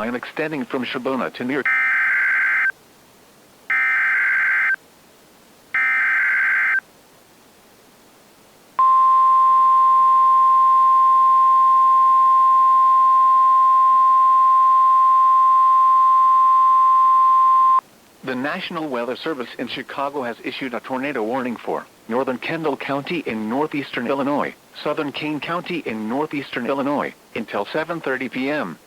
line extending from Shabona to near The National Weather Service in Chicago has issued a tornado warning for northern Kendall County in northeastern Illinois, southern Kane County in northeastern Illinois, until 7:30 p.m.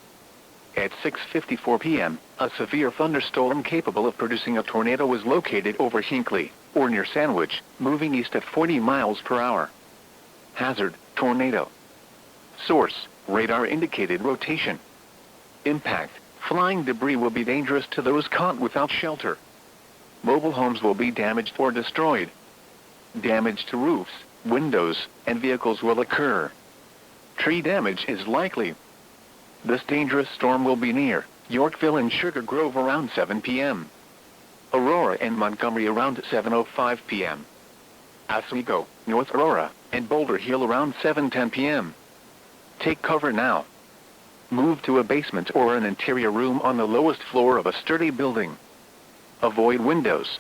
At 6:54 p.m., a severe thunderstorm capable of producing a tornado was located over Hinckley, or near Sandwich, moving east at 40 miles per hour. Hazard, tornado. Source, radar indicated rotation. Impact, flying debris will be dangerous to those caught without shelter. Mobile homes will be damaged or destroyed. Damage to roofs, windows, and vehicles will occur. Tree damage is likely. This dangerous storm will be near Yorkville and Sugar Grove around 7 p.m. Aurora and Montgomery around 7:05 p.m. Oswego, North Aurora, and Boulder Hill around 7:10 p.m. Take cover now. Move to a basement or an interior room on the lowest floor of a sturdy building. Avoid windows.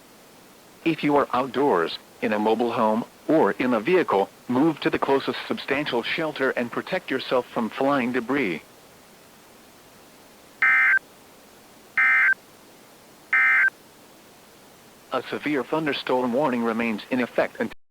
If you are outdoors, in a mobile home, or in a vehicle, move to the closest substantial shelter and protect yourself from flying debris. A severe thunderstorm warning remains in effect until